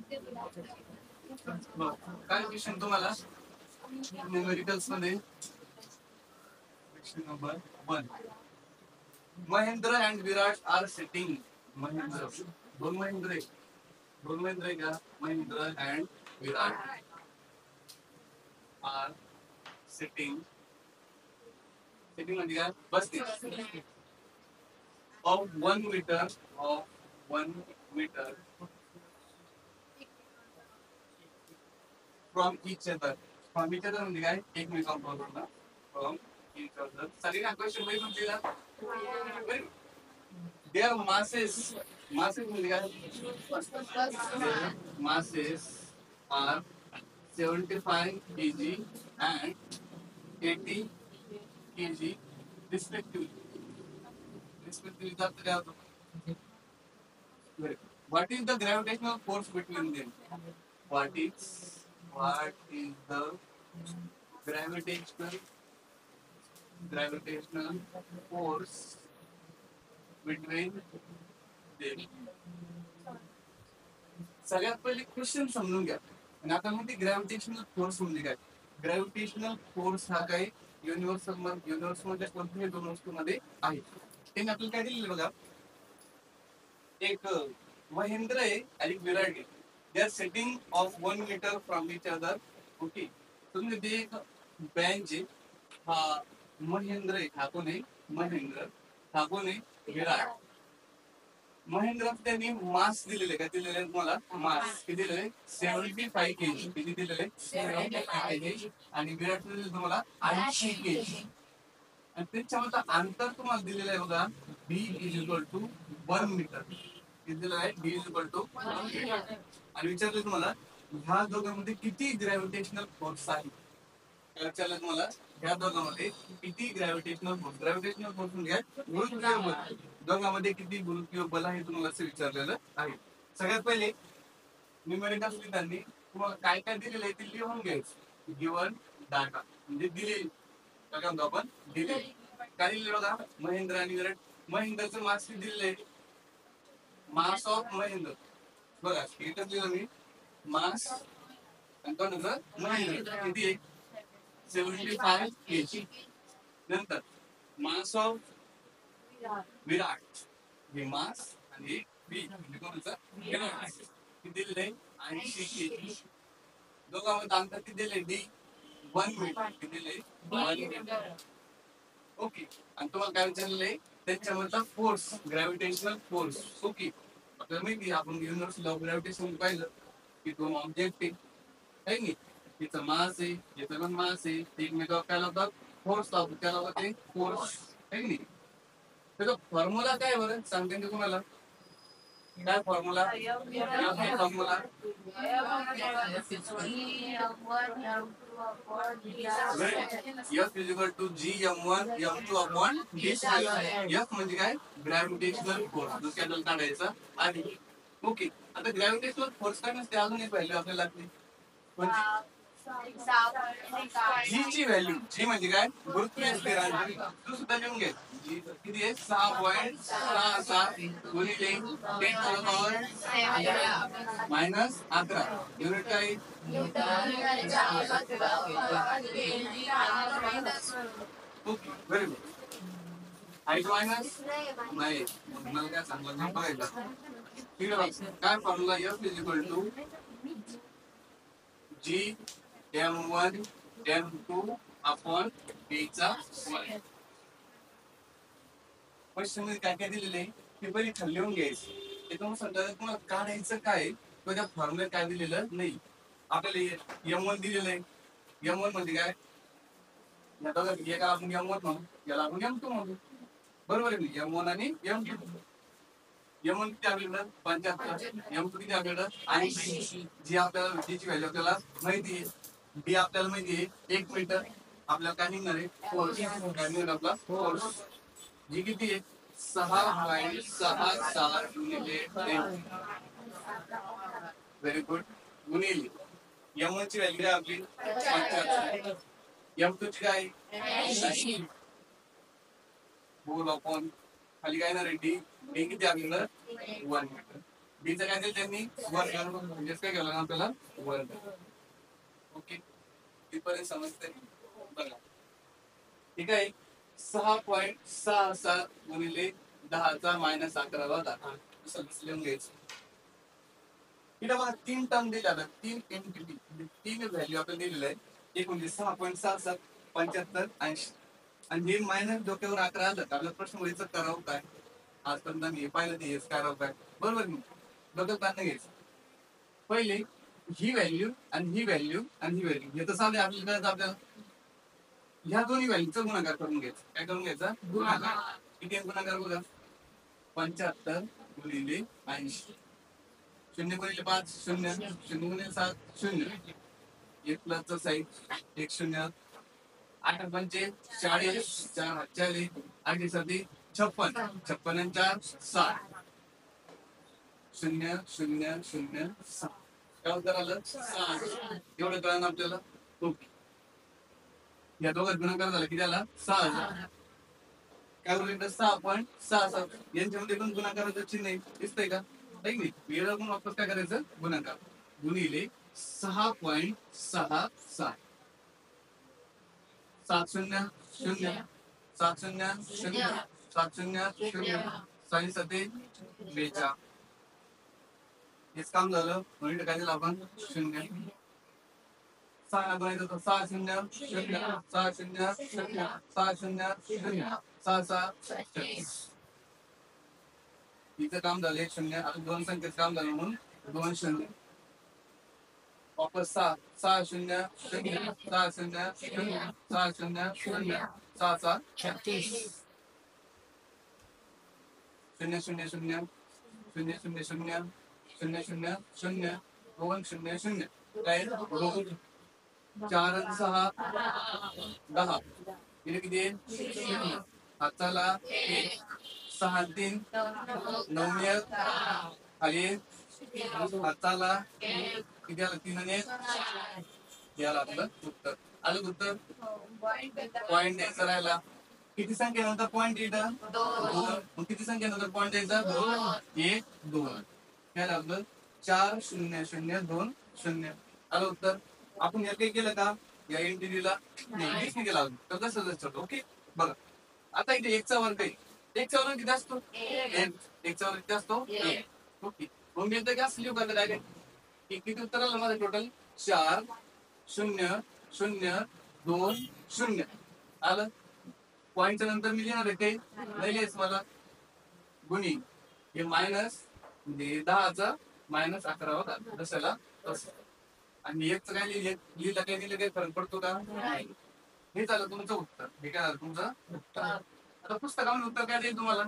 काय क्वेश्चन तुम्हाला न्यूमेरिकल्स मध्ये question number 1. Mahendra and Virat are sitting. Mahendra दोन महेंद्र का Mahendra and Virat are sitting म्हणजे काय बसतील of 1 metre from each other. From each other म्हणजे काय एकमेकांपासून. फ्रॉम इच अदर सगळ्यांना क्वेश्चन मध्ये तुमच्या देअर मासेस म्हणजे काय masses are 75 kg and 80 kg respectively. Respectively, what is the gravitational force between them? What is the gravitational force between them? सगळ्यात पहिले क्वेश्चन समजून घ्या. आणि आता मग ग्रॅव्हिटेशनल फोर्स म्हणजे काय. ग्रॅव्हिटेशनल फोर्स हा काही युनिव्हर्स मध्ये कोणत्याही दोन वस्तूमध्ये आहे. त्यांनी आपल्याला काय दिलेलं बघा. एक महेंद्र आहे आणि विराट आहे. They are setting of 1 metre from each other. Okay. तुम्ही ते एक बेंच आहे. हा महेंद्र आहे. हा कोण आहे महेंद्र. हा कोण आहे विराट. महेंद्र त्यांनी मास दिलेले काय दिलेले तुम्हाला मास किती दिलेले 75 kg. किती दिलेले 75 kg. आणि विराट दिलेले तुम्हाला 80 kg. आणि त्याच्यामध्ये अंतर तुम्हाला दिलेलं आहे बघा b = 1 मीटर. किती दिलेलं आहे b = 1 मीटर. आणि विचारलं तुम्हाला ह्या दोघांमध्ये किती ग्रॅव्हिटेशनल फोर्स आहे. काय विचारलं तुम्हाला ह्या दोघांमध्ये किती ग्रॅव्हिटेशनल फोर्स म्हणजे गुरुत्वीय बल. दोघांमध्ये किती गुरुत्वीय बल आहे तुम्हाला असं विचारलेलं आहे. सगळ्यात पहिले न्यूमेरिकल्स लिहिताना तुम्हाला काय काय दिलेलं आहे ते लिहून घ्यायचं. गिवन डाटा म्हणजे दिले काय म्हणतो आपण दिले. काय दिले बघा महेंद्र आणि विराट. महेंद्रचं मास किती दिलेलं आहे. मास ऑफ महेंद्र बघा इथं दिलं मी मास आणि कोणाचं महेंद्र किती आहे 75 kg. नंतर मास ऑफ विराट हे मास आणि बी म्हणजे कोणाचं विराट किती दिलेलं आहे 80 kg. दोघांमध्ये अंतर किती दिले डी 1 मीटर. किती दिले 1 मीटर. ओके. आणि तुम्हाला काय विचारलेलं आहे त्याच्यामधला फोर्स ग्रॅव्हिटेशनल फोर्स. ओके. आपल्याला माहिती आपण युनिव्हर्सल ऑफ ग्रॅव्हिटेशन पाहिलं की दोन ऑब्जेक्ट आहे की तिचं मास आहे याचं पण मास आहे. एकमेकावर काय लावतात फोर्स लावतात. त्याला लावतात फोर्स आहे की नाही. त्याचा फॉर्म्युला काय बरं सांगते मी तुम्हाला. काय formula formula F = Gm1 m2 F म्हणजे काय ग्रॅव्हिटेशनल फोर्स. जो कॅनल काढायचा आहे. ओके. आता ग्रॅव्हिटेशनल फोर्स काय नसते अजून एक व्हॅल्यू आपल्याला लागते. जी ची व्हॅल्यू जी म्हणजे काय गुरुत्वीय स्थिरांक. तू सुद्धा लिहून घे. किती आहे 6.67 गुणिले 10⁻⁻11 युनिट काय okay very good. Height minus नाही मला काय सांगलं नाही बघायला. ठीक आहे. काय formula F = Gm1 m2 upon b². Question मध्ये काय काय दिलेले ते पहिले खाली लिहून घ्यायचं. ते तुम्हाला तुम्हाला काढायचं काय तो त्या फॉर्म्युला काय दिलेलं नाही. आपल्याला m1 दिलेलं आहे. m1 म्हणजे काय याला आपण m1 म्हणू याला आपण m2 म्हणू. बरोबर आहे ना. m1 आणि m2. m1 किती आपल्याकडं 75. m2 किती आपल्याकडं 80. जी आपल्याला जीची व्हॅल्यू आपल्याला माहिती आहे. b आपल्याला माहिती आहे 1 मीटर. आपल्याला काय निघणार आहे फोर्स. काय निघणार आपला फोर्स. जी किती आहे 6.66 गुणिले 10. Very good. गुणिले m1 ची व्हॅल्यू काय आपली 75. m2 ची काय 80. बोल अपॉन खाली काय ना डी डी किती आपल्याला 1 मीटर. बीचं काय दिलं त्यांनी वर्ग म्हणजेच काय केलं आपल्याला वर्ग. ओके इथपर्यंत समजते बघा. ठीक आहे 6.67 गुणिले 10⁻11 असं लिहून घ्यायचं. इथं बघा 3 टर्म दिल्या आहेत, 3 एंटिटी 3 व्हॅल्यू आपल्याला दिलेलं आहे. एक म्हणजे 6.67 75 80 आणि हे मायनस डोक्यावर 11 आलं आपल्याला प्रश्न व्हायचं करावं काय. आजपर्यंत आम्ही हे पाहिलं ते करावं काय बरोबर नाही. डोक्यात बांधणं घ्यायचं. पहिले ही व्हॅल्यू आणि ही व्हॅल्यू आणि ही व्हॅल्यू हे तर साधे आपल्याला ह्या दोन्ही व्हॅल्यूचा गुणाकार करून घ्यायचा. काय करून घ्यायचा गुणाकार. किती गुणाकार बघा 75 गुणिले 80 0 गुणिले 5 0 0 गुणिले 7 0 एक प्लसचा साईड 1 0 8 पंचे 40 4 40 8 7 56 56 आणि 4 60 0 0 0 6 काय उत्तर आलं 6 एवढं कळलं आपल्याला. ओके या दोघात गुणाकार झाला किती आला 6000. काय बोलतो 6.67 यांच्यामध्ये पण गुणाकाराचं चिन्ह दिसतंय का नाही. वेळा पण वापस काय करायचं गुणाकार गुणिले 6.67 7 0 0 7 0 0 7 0 0 6 7 42 हेच काम झालं म्हणून काय दिलं आपण 0 6 बनायचं तर 6 0 0 6 0 0 6 0 0 6 6 इथं काम झालं 1 0 आता दोन संख्येचं काम झालं म्हणून 2 0 वापस 6 6 0 0 6 0 0 6 0 0 6 6 36 0 0 0 0 0 0 0 0 0 0 2 0 0 काय 2 4 आणि 6 10 इथे किती हाताला 6 3 9 खाली हाताला किती आलं 3 आणि 1 याला आपलं उत्तर आलं. उत्तर पॉईंट द्यायचा राहिला. किती संख्येनंतर पॉईंट येतं 2. किती संख्येनंतर पॉईंट द्यायचा 2 1 2 काय लागलं 4 0 0 2 0 आलं उत्तर. आपण या काही केलं का या एंटिटीला नाही केला तर तसंच ठेवतो. ओके बघा आता इथे 1 चा वर्ग आहे. 1 चा वर्ग किती असतो 1 चा वर्ग किती असतो 1. ओके मग मी एकदा असं लिहू का डायरेक्ट किती उत्तर आलं माझं टोटल 4 0 0 2 0 आलं. पॉईंटच्या नंतर मी लिहिणार आहे ते नाही लिहायचं मला गुणी हे मायनस म्हणजे 10चा -11 होता जसला तसं. आणि एकच काय लिहिलं काय दिलं काही फरक पडतो का हे झालं तुमचं उत्तर. हे काय झालं तुमचं उत्तर. आता पुस्तकामध्ये उत्तर काय देईल तुम्हाला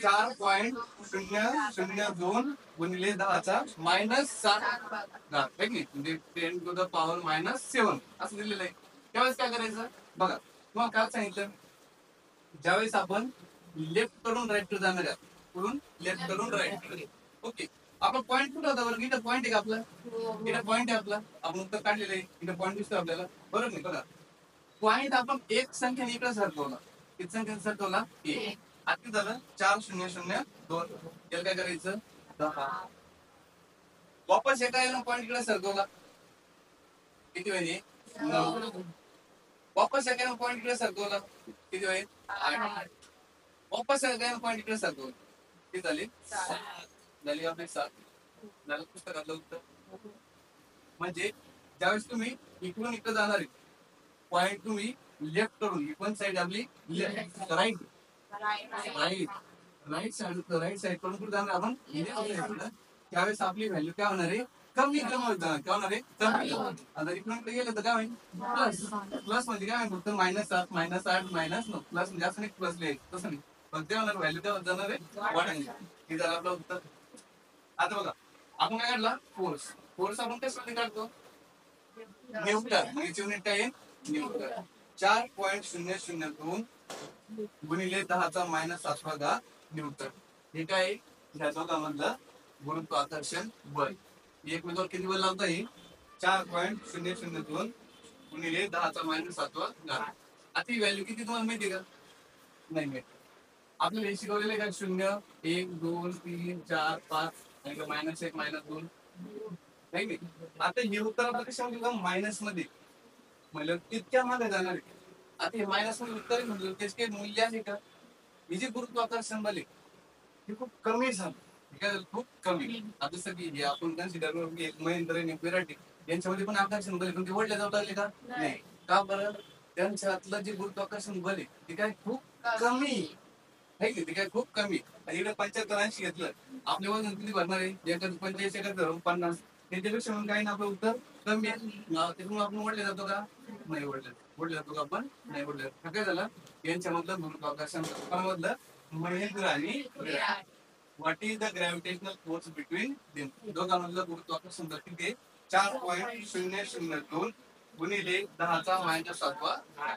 4.002 गुणिले 10चा -7 म्हणजे 10 to the power -7 असं दिलेलं आहे. त्यावेळेस काय करायचं बघा तुम्हाला काय सांगितलं ज्यावेळेस आपण लेफ्ट कडून राईट जाणार आहे कुठून लेफ्ट कडून राईट. ओके आपण पॉईंट कुठं होता बरं इथं पॉईंट आहे का आपला इथं पॉईंट आहे आपला आपण उत्तर काढलेलं आहे. इथं पॉईंट दिसतो आपल्याला बरोबर नाही बघा पॉईंट आपण एक संख्येने इकडे सरकवला किती संख्येने सरकवला 1 आता झालं 4 0 0 2 याला काय करायचं 10 वापस एका याला पॉईंट इकडे सरकवला किती म्हणजे 9 वापस एका पॉईंट इकडे सरकवला किती होईल 8 वापस एका पॉईंट इकडे सरकवला किती झाले 7 झाली आपले 7 झालं पुस्तकातलं उत्तर. म्हणजे ज्यावेळेस तुम्ही इकडून इकडे जाणार आहे पॉईंट तुम्ही लेफ्ट करून ही पण साईड आपली left right right right side कडून कुठे जाणार आपण त्यावेळेस आपली व्हॅल्यू काय होणार आहे कमी क्रमांक काय होणार आहे कमी. आता इकडून गेलं तर काय होईल प्लस प्लस म्हणजे काय फक्त -7 -8 -9 प्लस म्हणजे असं नाही प्लस लिहायचं तसं नाही पण ते होणार व्हॅल्यू तेव्हा जाणार आहे वाढायची. हे झालं आपलं उत्तर. आता बघा आपण काय काढला फोर्स. फोर्स आपण कशामध्ये काढतो न्यूटन. युनिट काय आहे न्यूटन. 4.002 गुणिले 10चा -7 न्यूटन हे काय ह्या दोघांमधलं गुरुत्वाकर्षण बल. एक मिनिटावर किती बल लावता येईल 4.002 गुणिले 10चा -7 आता ही व्हॅल्यू किती तुम्हाला माहिती का नाही माहिती. आपल्याला हे शिकवलेलं आहे का 0 1 2 3 4 5 आणि -1 -2 नाही की. आता हे उत्तर आपलं कशामध्ये का मायनस मध्ये म्हणलं तितक्या मागे जाणार आहे. आता हे मायनस मध्ये उत्तर आहे म्हणलं त्याचे काही मूल्य आहे का? हे जे गुरुत्वाकर्षण बल आहे हे खूप कमी झालं. ठीक आहे खूप कमी. आता जसं की हे आपण कन्सिडर करू की एक महेंद्र आणि एक विराट आहे. यांच्यामध्ये पण आकर्षण बल आहे पण ते वडल्या जाऊ लागले का? नाही. का बरं? त्यांच्यातलं जे गुरुत्वाकर्षण बल आहे ते काय खूप कमी आहे की ते काय खूप कमी. आणि इकडे 75-80 घेतलं आपले वजन किती भरणार आहे? एखादं 45 एखादं 50 त्याच्यापेक्षा मग काही ना आपलं उत्तर कमी आहे. त्याच्यामुळे आपण ओढले जातो का? नाही ओढले जातो का आपण? नाही ओढले जातो. काय झालं? यांच्यामधलं गुरुत्वाकर्षण मधलं महेंद्र आणि Virat. What is the gravitational force between them? दोघांमधलं गुरुत्वाकर्षण बल किती आहे? 4.002 गुणिले 10⁻⁷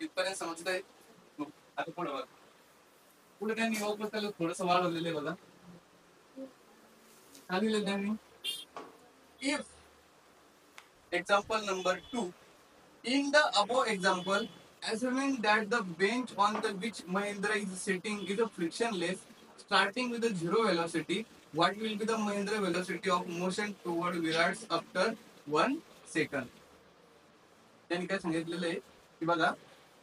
इथपर्यंत समजतंय? आता पुढे बघा. पुढे त्यांनी योग त्याला थोडस वाढवलेलं आहे बघा. सांगितलं त्यांनी if example number 2 in the above example assuming that the bench on the which Mahindra is sitting is a frictionless starting with a zero velocity what will be the Mahindra velocity of motion toward Virat after 1 second. त्यांनी काय सांगितलेलं आहे की बघा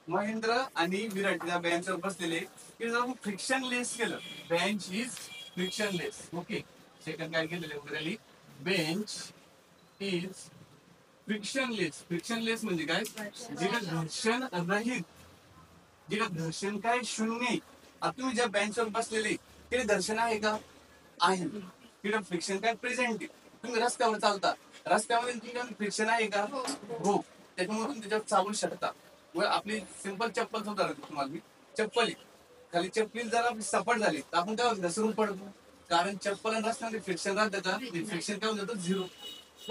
महेंद्र आणि विराट या बेंचवर बसलेले की जर आपण फ्रिक्शनलेस केलं bench is frictionless okay second काय केलेलं आहे बेंच इज फ्रिक्शनलेस म्हणजे काय जिकडे घर्षण रहित जिकडे घर्षण काय शून्य आहे. आता तुम्ही ज्या बेंचवर बसलेले तिथे घर्षण आहे का? आहे. तिकडे फ्रिक्शन काय प्रेझेंट आहे. तुम्ही रस्त्यावर चालता रस्त्यामध्ये तिकडे फ्रिक्शन आहे का? हो. त्याच्यामुळे तुम्ही त्याच्यावर चालू शकता. व आपली सिंपल चप्पल सुद्धा तुम्हाला मी चप्पल आहे खाली चप्पल जर आपली सपाट झाली तर आपण त्यावर घसरून पडतो कारण चप्पल आणि रस्त्यामध्ये फ्रिक्शन राहतं का फ्रिक्शन काय होऊन जातं 0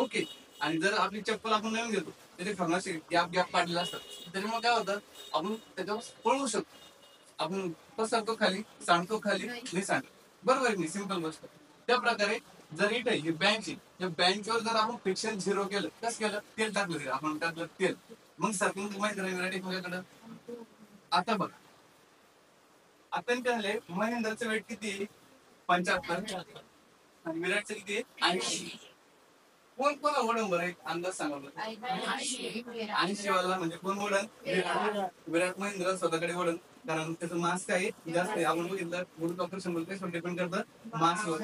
ओके. आणि जर आपली चप्पल आपण नवीन घेतो त्याचे फर्माशी गॅप काढलेला असतात त्याच्यामुळे काय होतं आपण त्याच्यावर पळू शकतो. आपण पसरतो खाली सांडतो खाली नाही सांडतो बरोबर नाही सिंपल गोष्ट. त्या प्रकारे जर इथे ही बँक या बँकवर जर आपण फ्रिक्शन 0 केलं कसं केलं तेल टाकलं आपण टाकलं तेल मग सरकून माहिती राहील माझ्याकडं. आता बघ आता काय झालंय महेंद्रचं वेट किती 75 आणि विराटचं किती 80. कोण कोणा ओढण बरं एक अंदाज सांगा बरं. 80 वाला म्हणजे कोण ओढण विराट महेंद्र स्वतःकडे ओढण कारण त्याचं मास काय जास्त आहे. आपण बघितलं गुरुत्वाकर्षण बल काय डिपेंड करतं मासवर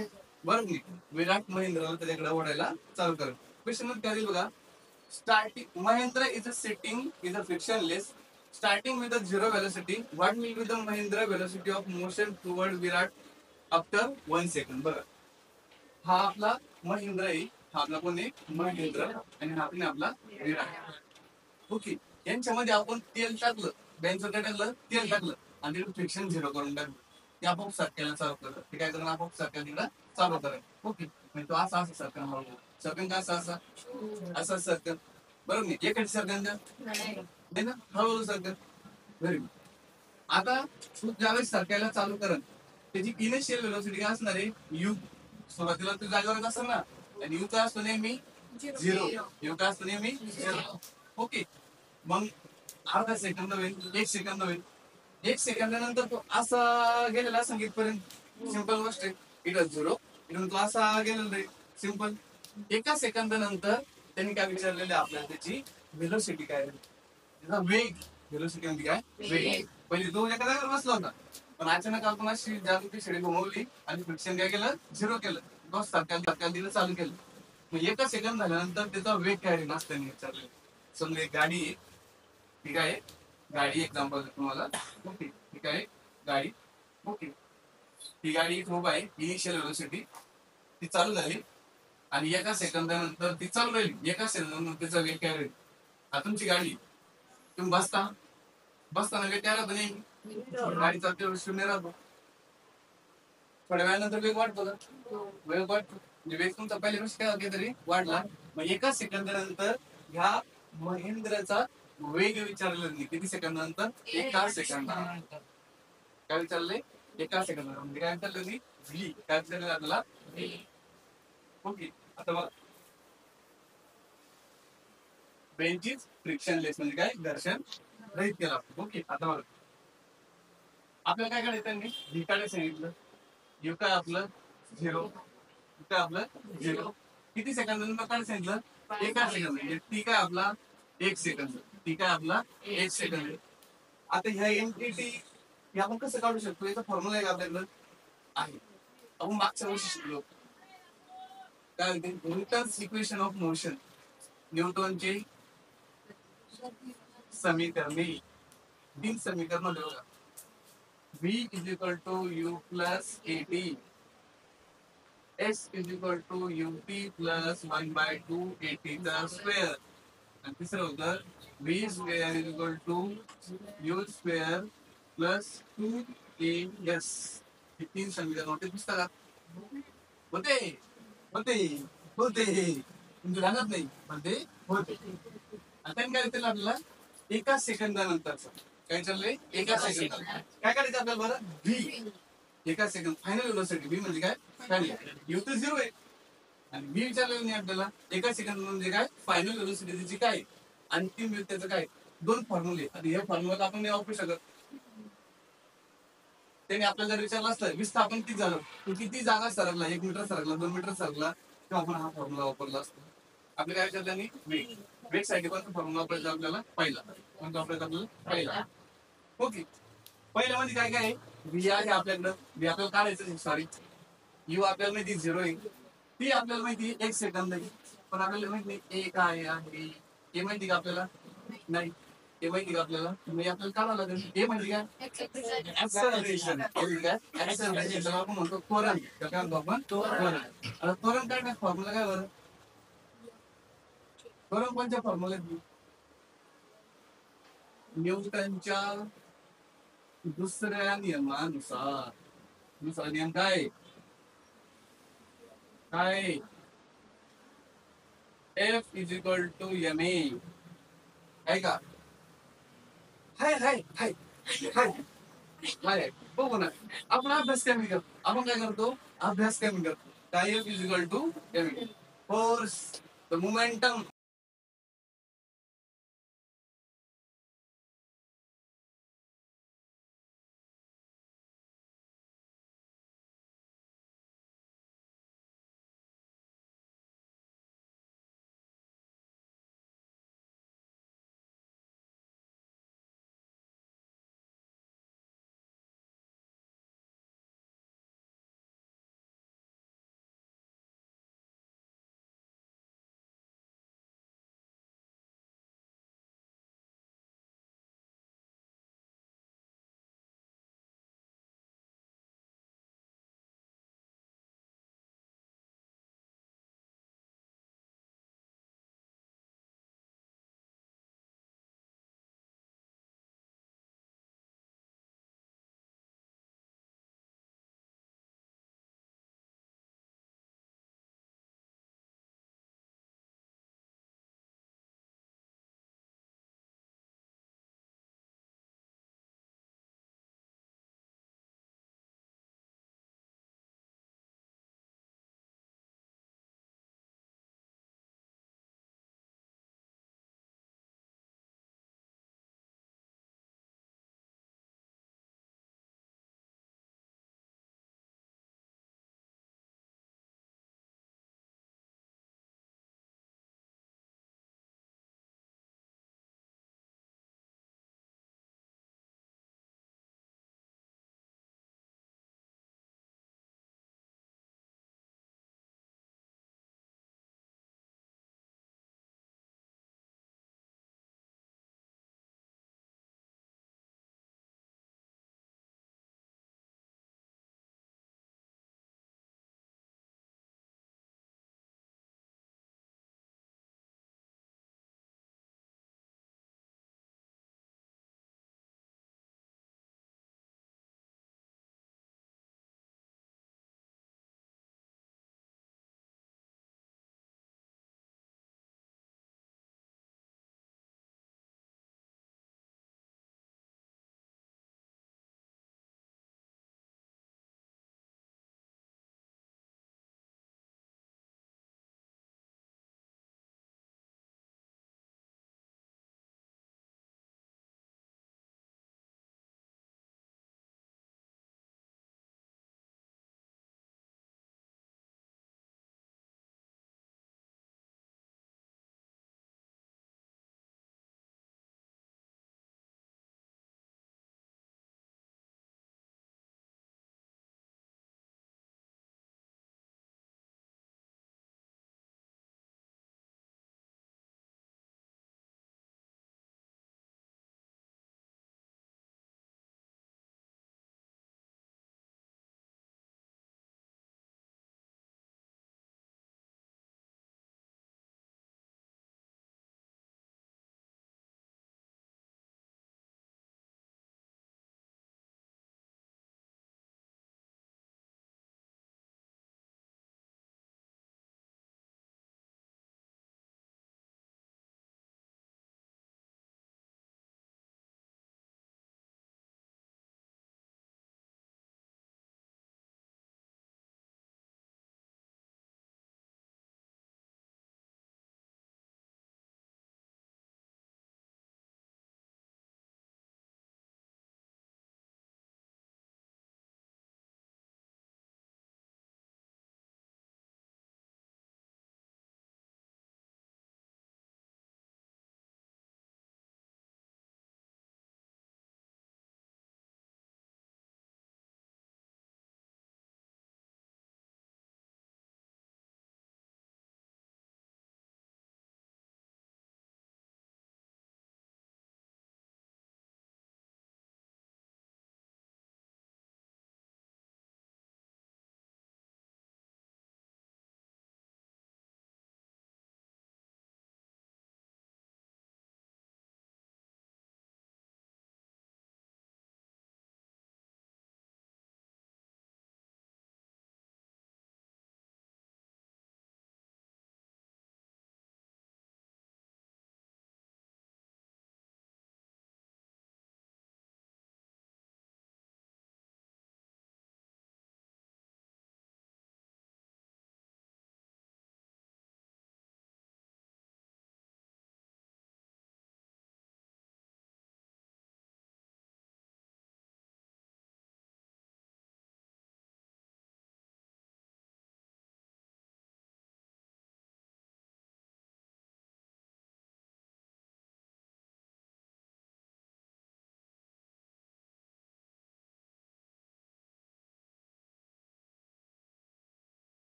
बरोबर नाही. विराट महेंद्रला त्याच्याकडे ओढायला चालू करेल. क्वेश्चन मध्ये काय बघा starting Mahindra is a sitting is a frictionless starting with a zero velocity what will be the Mahindra velocity of motion toward Virat after 1 second. बघा हा आपला महेंद्र आहे हा आपला कोण आहे महेंद्र आणि हा आपण आपला विराट ओके. यांच्यामध्ये आपण तेल टाकलं बेंचवर टाकलं तेल टाकलं आणि फ्रिक्शन 0 करून टाकलं ते आपोआप सरकायला चालू करतं. ते काय करणार आपोआप सरकार तिकडं चालू करेल ओके. म्हणजे तो असा सरकार सरकन का असा सरकन बरोबर नाही एकच सरकन नाही ना हळूहळू सरकन व्हेरी गुड. आता तू ज्यावेळेस सरकायला चालू करत त्याची इनिशियल वेलोसिटी काय असणार आहे यू सुरुवातीला तू जागेवरच असणार ना आणि यू काय असतो नेहमी 0 यू काय असतो नेहमी 0 ओके. मग अर्धा सेकंद होईल 1 सेकंद होईल 1 सेकंदानंतर तो असा गेलेला संगीतपर्यंत सिंपल गोष्ट आहे इथं 0 इथून तो असा गेलेला रे सिंपल. एका सेकंदानंतर त्यांनी काय विचारलेलं आपल्याला त्याची वेलोसिटी काय त्याचा वेग वेलोसिटी म्हणजे काय वेग. पहिले तो एका जागेवर बसला होता पण अचानक आपण अशी जादूची शिडी घुमवली आणि फ्रिक्शन काय केलं 0 केलं बस सरकार दिलं चालू केलं. मग एका सेकंद झाल्यानंतर त्याचा वेग काय राहील असं त्यांनी विचारलेलं. समजा एक गाडी आहे ठीक आहे गाडी एक्झाम्पल तुम्हाला ओके ठीक आहे गाडी ओके. ही गाडी खूप आहे इनिशियल वेलोसिटी ती चालू झाली आणि एका सेकंदानंतर ती चालू राहिली एका सेकंदानंतर त्याचा वेग काय राहील. आता तुमची गाडी तुम्ही बसताना वेग काय राहतो नाही गाडी चालते 0 राहतो. थोड्या वेळानंतर वेग वाढतो का वेग वाढतो म्हणजे वेग तुमचा पहिल्यापेक्षा काय तरी वाढला. मग एका सेकंदानंतर ह्या महेंद्रचा वेग विचारलेला नाही किती सेकंदानंतर एका सेकंदानंतर काय विचारले एका सेकंदानंतर म्हणजे काय विचारलं नाही व्ही काय विचारलं आपल्याला ओके. आता बघा बेंच इज फ्रिक्शनलेस म्हणजे काय घर्षण रहित केला ओके. आता बघा आपल्याला काय करायचं त्यांनी व्ही काढायला सांगितलं. यू काय आपलं 0, काय आपलं 0. किती सेकंद काढायला सांगितलं? एका सेकंद. म्हणजे टी काय आपला 1 सेकंद. टी काय आपला 1 सेकंद. आता ह्या एनटीटी हे आपण कसं काढू शकतो? याचा फॉर्म्युला आहे आपल्याकडं आहे. आपण मागच्या वर्षी शिकलो. काय होते? Newton's equation of motion. न्यूटनचे समीकरणे 3 समीकरण बघा. V is equal to U plus AT. S is equal to UT plus 1 by 2 AT चा square. आणि तिसरं होतं V square is equal to U square plus 2AS. हे 3 समीकरण होते पुस्तकात. होते होते होते तुमच्या ध्यानात नाही म्हणते होते. आता काय केलं आपल्याला एका सेकंदानंतरचं काय चाललंय एका सेकंदात काय करायचं आपल्याला बरं व्ही एका सेकंद फायनल व्हेलोसिटी व्ही म्हणजे काय फायनल यू तर 0 आहे आणि व्ही विचारलं नाही आपल्याला एका सेकंद म्हणजे काय फायनल व्हेलोसिटी काय अंतिम त्याचं काय 2 फॉर्म्युले आणि हे फॉर्म्युला आपण नाही वापरू शकत. त्याने आपल्याला जर विचारलं असतं विस्थापन किती झालं तू किती जागा सरकला 1 मीटर सरकला 2 मीटर सरकला तेव्हा आपण हा फॉर्म्युला वापरला असतो. आपल्या काय विचारलं नाही वेग वेग साठी पण फॉर्म्युला वापरायचा आपल्याला पहिला पण वापरायचा आपल्याला पहिला. ओके पहिल्या मध्ये काय काय व्ही आहे आपल्याकडं व्ही आपल्याला काढायचं सॉरी यू आपल्याला माहिती 0 आहे ती आपल्याला माहिती 1 सेकंद आहे पण आपल्याला माहिती नाही ए काय आहे हे माहिती का आपल्याला नाही हे माहिती का आपल्याला म्हणजे आपल्याला काढावं लागेल हे माहिती काय ऍक्सलरेशन ऍक्सलरेशन आपण म्हणतो त्वरण काय म्हणतो आपण त्वरण. आता त्वरण काय फॉर्म्युला काय बरं त्वरण कोणत्या फॉर्म्युला न्यूटनच्या दुसऱ्या नियमानुसार दुसरा नियम काय काय F is equal to M A आहे का हाय हाय हाय हाय हाय बघू ना आपण अभ्यास कमी करतो आपण काय करतो अभ्यास कमी करतो काय F is equal to M A force the momentum